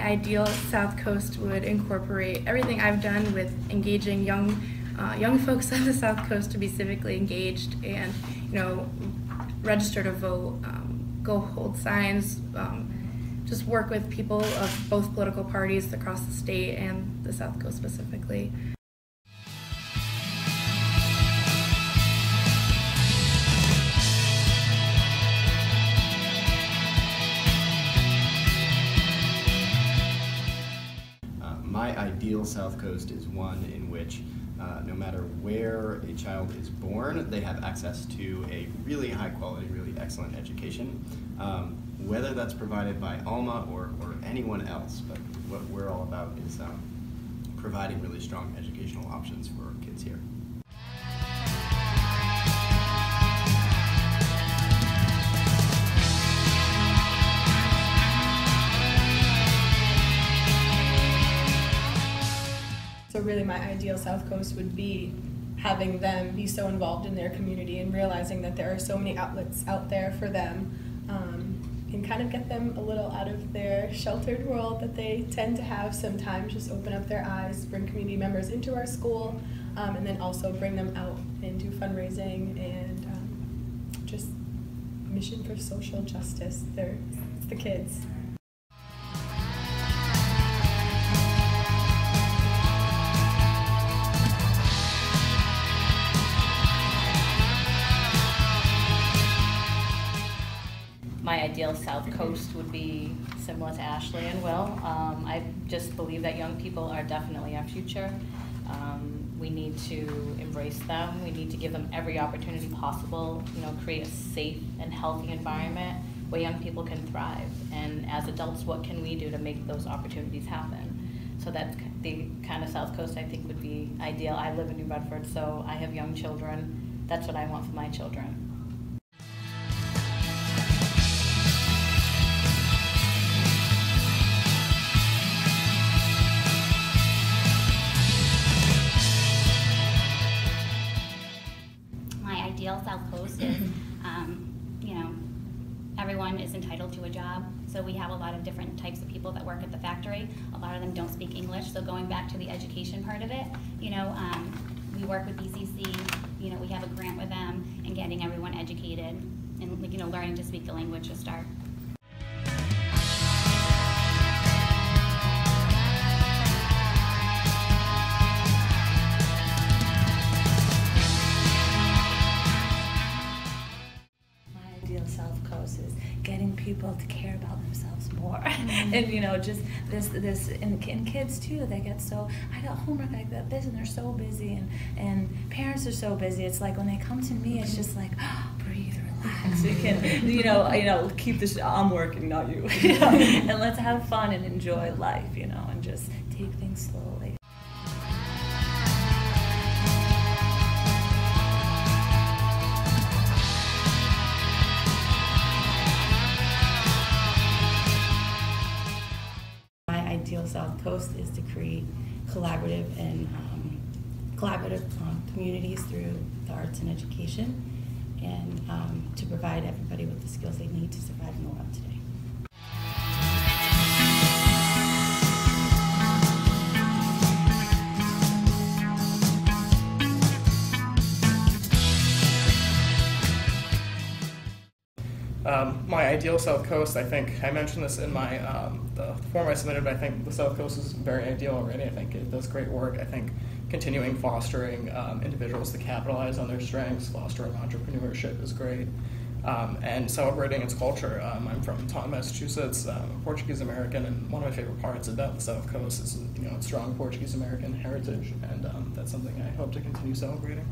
ideal South Coast would incorporate everything I've done with engaging young folks on the South Coast to be civically engaged and, register to vote, go hold signs, just work with people of both political parties across the state and the South Coast specifically. My ideal South Coast is one in which no matter where a child is born, they have access to a really high quality, really excellent education, whether that's provided by Alma or anyone else. But what we're all about is providing really strong educational options for kids here. So really my ideal South Coast would be having them be so involved in their community and realizing that there are so many outlets out there for them, and kind of get them a little out of their sheltered world that they tend to have sometimes, just open up their eyes, bring community members into our school, and then also bring them out and do fundraising and just mission for social justice. It's the kids. My ideal South Coast would be similar to Ashley and Will. I just believe that young people are definitely our future. We need to embrace them. We need to give them every opportunity possible, create a safe and healthy environment where young people can thrive. And as adults, what can we do to make those opportunities happen? So that's the kind of South Coast I think would be ideal. I live in New Bedford, so I have young children. That's what I want for my children. Ideal South Coast is, everyone is entitled to a job. So we have a lot of different types of people that work at the factory. A lot of them don't speak English. So going back to the education part of it, we work with BCC. We have a grant with them and getting everyone educated and learning to speak the language to start. South Coast is getting people to care about themselves more. And just this and kids too, they get so, I got homework, I got this, and they're so busy, and parents are so busy. It's like when they come to me, it's just like, breathe, relax. We can keep this, I'm working, not you. And let's have fun and enjoy life, and just take things slowly. Ideal South Coast is to create collaborative communities through the arts and education, and to provide everybody with the skills they need to survive in the world today. My ideal South Coast, I think I mentioned this in my the form I submitted, but I think the South Coast is very ideal already. I think it does great work. I think continuing fostering individuals to capitalize on their strengths, fostering entrepreneurship is great, and celebrating its culture. I'm from Taunton, Massachusetts, Portuguese American, and one of my favorite parts about the South Coast is its strong Portuguese American heritage, and that's something I hope to continue celebrating.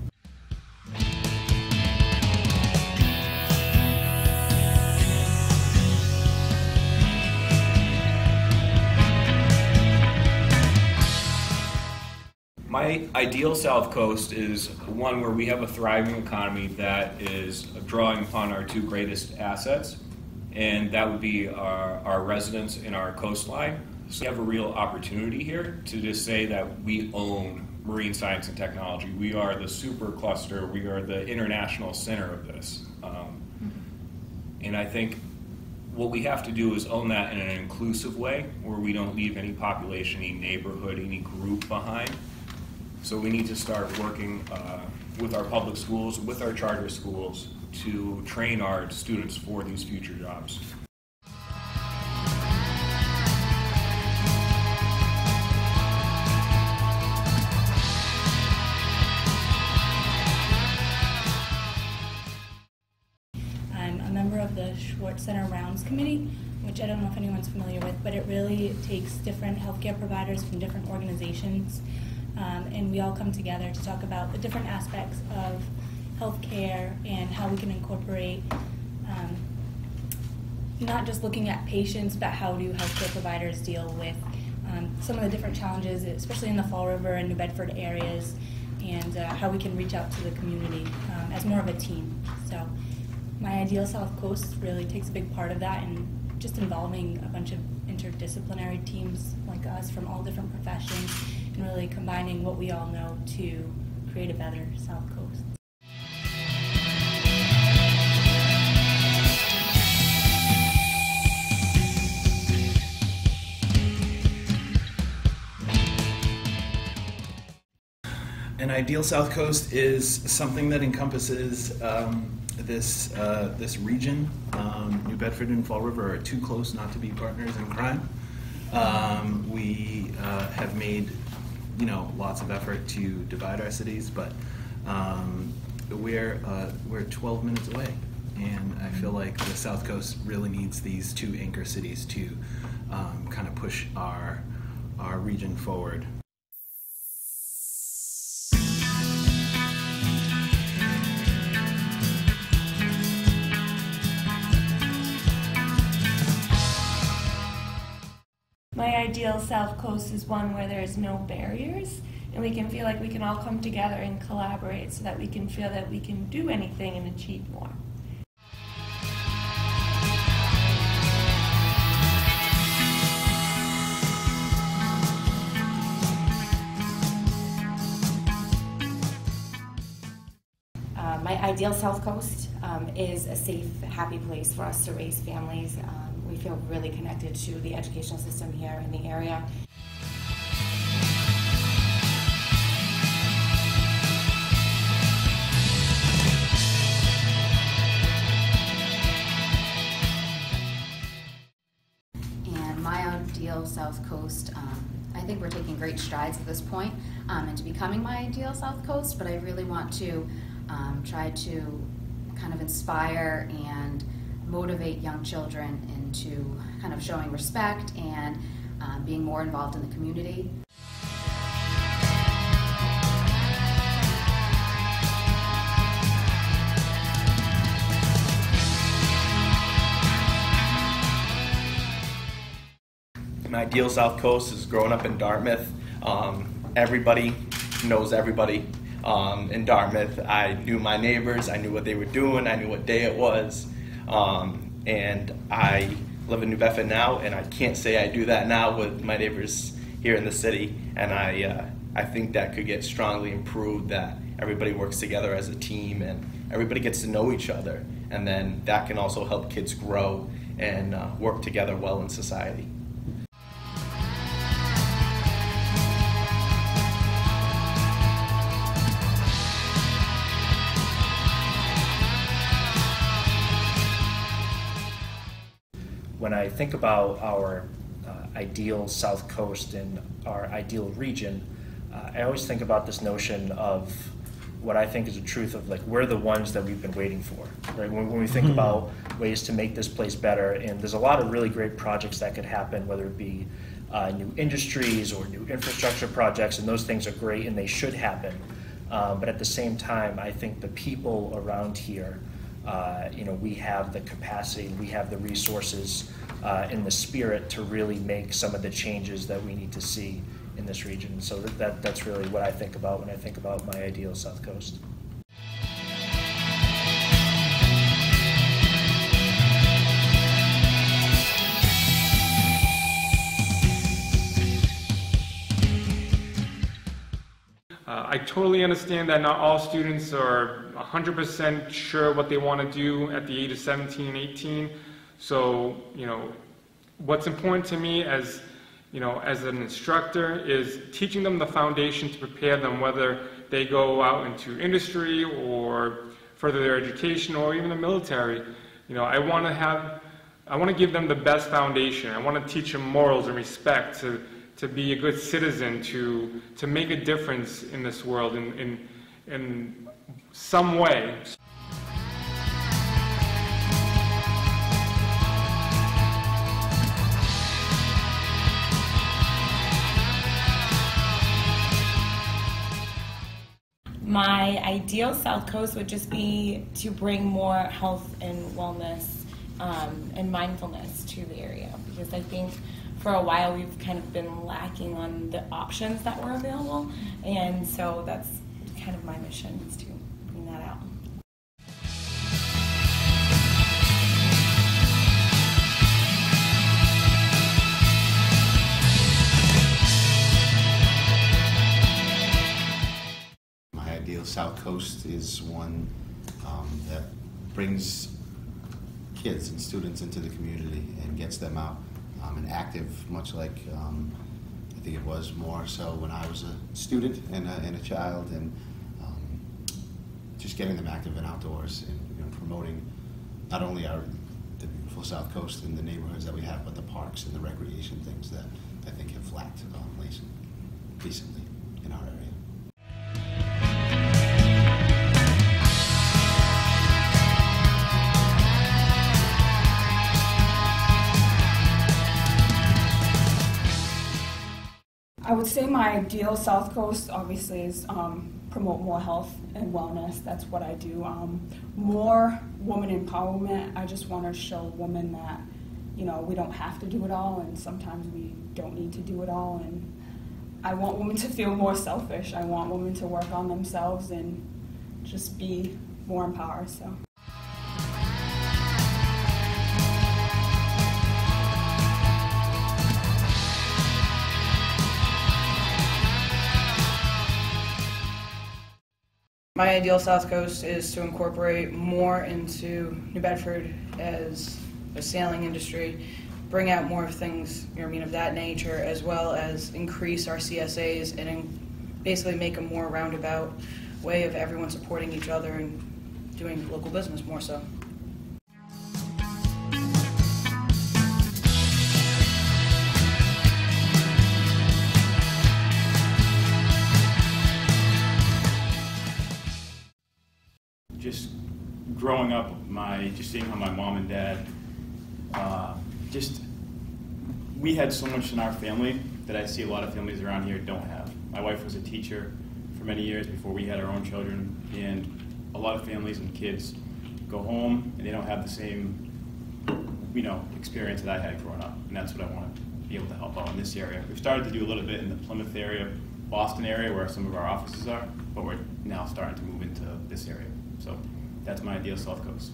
My ideal South Coast is one where we have a thriving economy that is drawing upon our two greatest assets, and that would be our residents and our coastline. So we have a real opportunity here to just say that we own marine science and technology. We are the super cluster. We are the international center of this. And I think what we have to do is own that in an inclusive way, where we don't leave any population, any neighborhood, any group behind. So we need to start working with our public schools, with our charter schools, to train our students for these future jobs. I'm a member of the Schwartz Center Rounds Committee, which I don't know if anyone's familiar with, but it really takes different healthcare providers from different organizations, and we all come together to talk about the different aspects of healthcare and how we can incorporate not just looking at patients, but how do healthcare providers deal with some of the different challenges, especially in the Fall River and New Bedford areas, and how we can reach out to the community as more of a team. So my Ideal South Coast really takes a big part of that, and just involving a bunch of interdisciplinary teams like us from all different professions, and really combining what we all know to create a better South Coast. An Ideal South Coast is something that encompasses this region. New Bedford and Fall River are too close not to be partners in crime. We have made, lots of effort to divide our cities, but we're 12 minutes away, and I feel like the South Coast really needs these two anchor cities to kind of push our region forward. My ideal South Coast is one where there's no barriers, and we can feel like we can all come together and collaborate so that we can feel that we can do anything and achieve more. My ideal South Coast is a safe, happy place for us to raise families. We feel really connected to the educational system here in the area. And my ideal South Coast, I think we're taking great strides at this point into becoming my ideal South Coast, but I really want to try to kind of inspire and motivate young children into kind of showing respect and being more involved in the community. My ideal South Coast is growing up in Dartmouth. Everybody knows everybody in Dartmouth. I knew my neighbors, I knew what they were doing, I knew what day it was. And I live in New Bedford now, and I can't say I do that now with my neighbors here in the city. And I think that could get strongly improved, that everybody works together as a team and everybody gets to know each other. And then that can also help kids grow and work together well in society. When I think about our ideal South Coast and our ideal region, I always think about this notion of what I think is a truth of, like, we're the ones that we've been waiting for, right? When we think about ways to make this place better, and there's a lot of really great projects that could happen, whether it be new industries or new infrastructure projects, and those things are great and they should happen. But at the same time, I think the people around here, we have the capacity, we have the resources and the spirit to really make some of the changes that we need to see in this region. So that's really what I think about when I think about my ideal South Coast. I totally understand that not all students are 100% sure what they want to do at the age of 17 and 18. So, what's important to me as an instructor is teaching them the foundation to prepare them whether they go out into industry or further their education or even the military. I want to give them the best foundation. I want to teach them morals and respect, to be a good citizen, to make a difference in this world in some way. My ideal South Coast would just be to bring more health and wellness and mindfulness to the area, because I think for a while we've kind of been lacking on the options that were available, and so that's kind of my mission, is to bring that out. South Coast is one that brings kids and students into the community and gets them out and active, much like I think it was more so when I was a student and a child, and just getting them active and outdoors, and promoting not only the beautiful South Coast and the neighborhoods that we have, but the parks and the recreation things that I think have lacked recently in our area. I would say my ideal South Coast obviously is promote more health and wellness. That's what I do. More woman empowerment. I just want to show women that, we don't have to do it all, and sometimes we don't need to do it all. And I want women to feel more selfish. I want women to work on themselves and just be more empowered. So. My ideal South Coast is to incorporate more into New Bedford as a sailing industry, bring out more things, of that nature, as well as increase our CSAs and basically make a more roundabout way of everyone supporting each other and doing local business more so. Just growing up, just seeing how my mom and dad, we had so much in our family that I see a lot of families around here don't have. My wife was a teacher for many years before we had our own children, and a lot of families and kids go home and they don't have the same, experience that I had growing up, and that's what I want to be able to help out in this area. We've started to do a little bit in the Plymouth area, Boston area, where some of our offices are, but we're now starting to move into this area. So that's my ideal South Coast.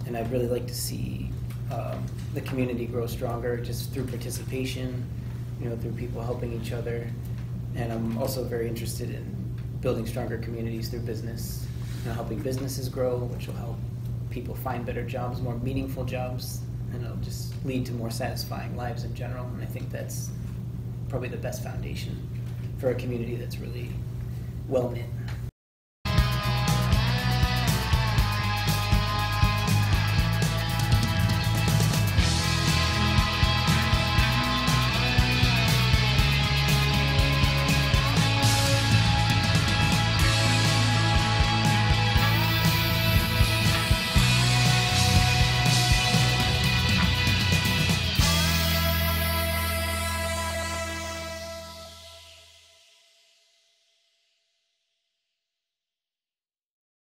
And I'd really like to see the community grow stronger just through participation, through people helping each other. And I'm also very interested in building stronger communities through business, helping businesses grow, which will help people find better jobs, more meaningful jobs, and it'll just lead to more satisfying lives in general. And I think that's probably the best foundation for a community that's really well-knit.